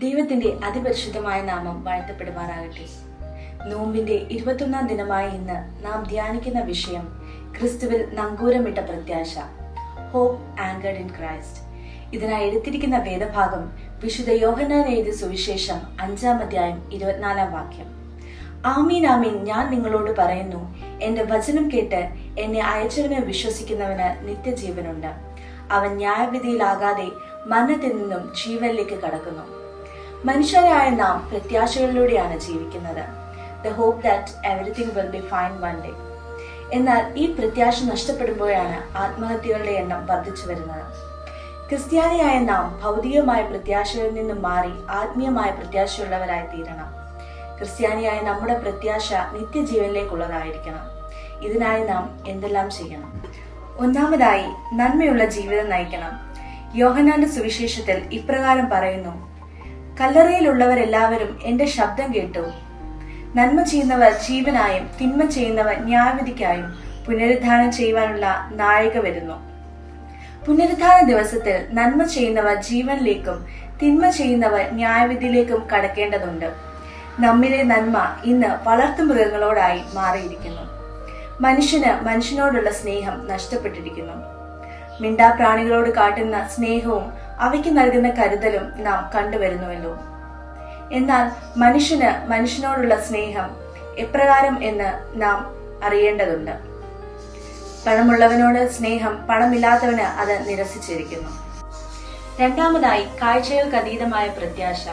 ദൈവത്തിന്റെ അതിപരിശുദ്ധമായ നാമം വാഴ്ത്തപ്പെടുമാറാകട്ടെ. നോമ്പിന്റെ 21-ാം ദിനമായ ഇന്ന് നാം ധ്യാനിക്കുന്ന വിഷയം ക്രിസ്തുവിൽ നങ്കൂരമിട്ട പ്രത്യാശ, ഹോപ്പ് ആങ്കർഡ് ഇൻ ക്രൈസ്റ്റ്. ഇതിനായി എടുത്തിരിക്കുന്ന വേദഭാഗം വിശുദ്ധ യോഹന്നാൻ എഴുതിയ സുവിശേഷം 5-ാം അധ്യായം 24-ാം വാക്യം. ആമീൻ ആമീൻ, ഞാൻ നിങ്ങളോട് പറയുന്നു, എന്റെ വചനം കേട്ട് എന്നെ അയച്ചവനെ വിശ്വസിക്കുന്നവന് നിത്യജീവനുണ്ട്. അവൻ ന്യായവിധിയിലാകാതെ മരണത്തിൽ നിന്നും ജീവനിലേക്ക് കടക്കുന്നു. മനുഷ്യരായ നാം പ്രത്യാശകളിലൂടെയാണ് ജീവിക്കുന്നത്. The hope that everything will be fine one day. എന്നാൽ ഈ പ്രത്യാശ നഷ്ടപ്പെടുമ്പോഴാണ് ആത്മഹത്യകളുടെ എണ്ണം വർദ്ധിച്ചു വരുന്നത്. ക്രിസ്ത്യാനിയായ നാം ഭൗതികമായ പ്രത്യാശകളിൽ നിന്നും മാറി ആത്മീയമായ പ്രത്യാശയുള്ളവരായി തീരണം. ക്രിസ്ത്യാനിയായ നമ്മുടെ പ്രത്യാശ നിത്യജീവനിലേക്കുള്ളതായിരിക്കണം. ഇതിനായി നാം എന്തെല്ലാം ചെയ്യണം? ഒന്നാമതായി, നന്മയുള്ള ജീവിതം നയിക്കണം. യോഹന്നാന്റെ സുവിശേഷത്തിൽ ഇപ്രകാരം പറയുന്നു, കല്ലറയിലുള്ളവരെല്ലാവരും എന്റെ ശബ്ദം കേട്ടു. നന്മ ചെയ്യുന്നവർ ജീവനായും തിന്മ ചെയ്യുന്നവർ ന്യായവിധിക്കായും പുനരുദ്ധാനം ചെയ്യുവാനുള്ള നാഴിക വരുന്നു. പുനരുദ്ധാന ദിവസത്തിൽ നന്മ ചെയ്യുന്നവർ ജീവനിലേക്കും തിന്മ ചെയ്യുന്നവർ ന്യായവിധിയിലേക്കും കടക്കേണ്ടതുണ്ട്. നമ്മിലെ നന്മ ഇന്ന് വളർത്തുമൃഗങ്ങളോടായി മാറിയിരിക്കുന്നു. മനുഷ്യന് മനുഷ്യനോടുള്ള സ്നേഹം നഷ്ടപ്പെട്ടിരിക്കുന്നു. മിണ്ടാപ്രാണികളോട് കാട്ടുന്ന സ്നേഹവും അവയ്ക്ക് നൽകുന്ന കരുതലും നാം കണ്ടുവരുന്നുവല്ലോ. എന്നാൽ മനുഷ്യന് മനുഷ്യനോടുള്ള സ്നേഹം എപ്രകാരം എന്ന് നാം അറിയേണ്ടതുണ്ട്. പണമുള്ളവനോട് സ്നേഹം, പണമില്ലാത്തവന് അത് നിരസിച്ചിരിക്കുന്നു. രണ്ടാമതായി, കാഴ്ചകൾക്ക് അതീതമായ പ്രത്യാശ.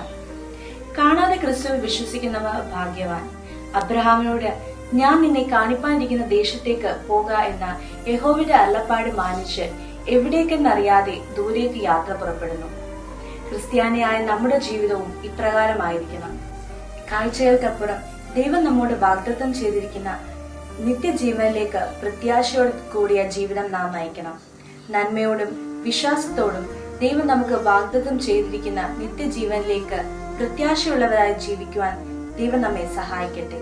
കാണാതെ ക്രിസ്തുവിൽ വിശ്വസിക്കുന്നവർ ഭാഗ്യവാൻ. അബ്രഹാമിനോട് ഞാൻ നിന്നെ കാണിപ്പാനിരിക്കുന്ന ദേശത്തേക്ക് പോക എന്ന യഹോവയുടെ അരുളപ്പാട് മാനിച്ച് എവിടേക്കെന്നറിയാതെ ദൂരേക്ക് യാത്ര പുറപ്പെടുന്നു. ക്രിസ്ത്യാനിയായ നമ്മുടെ ജീവിതവും ഇപ്രകാരമായിരിക്കണം. കാഴ്ചകൾക്കപ്പുറം ദൈവം നമ്മോട് വാഗ്ദത്തം ചെയ്തിരിക്കുന്ന നിത്യജീവനിലേക്ക് പ്രത്യാശയോട് കൂടിയ ജീവിതം നാം നയിക്കണം. നന്മയോടും വിശ്വാസത്തോടും ദൈവം നമുക്ക് വാഗ്ദത്തം ചെയ്തിരിക്കുന്ന നിത്യജീവനിലേക്ക് പ്രത്യാശയുള്ളവരായി ജീവിക്കുവാൻ ദൈവം നമ്മെ സഹായിക്കട്ടെ.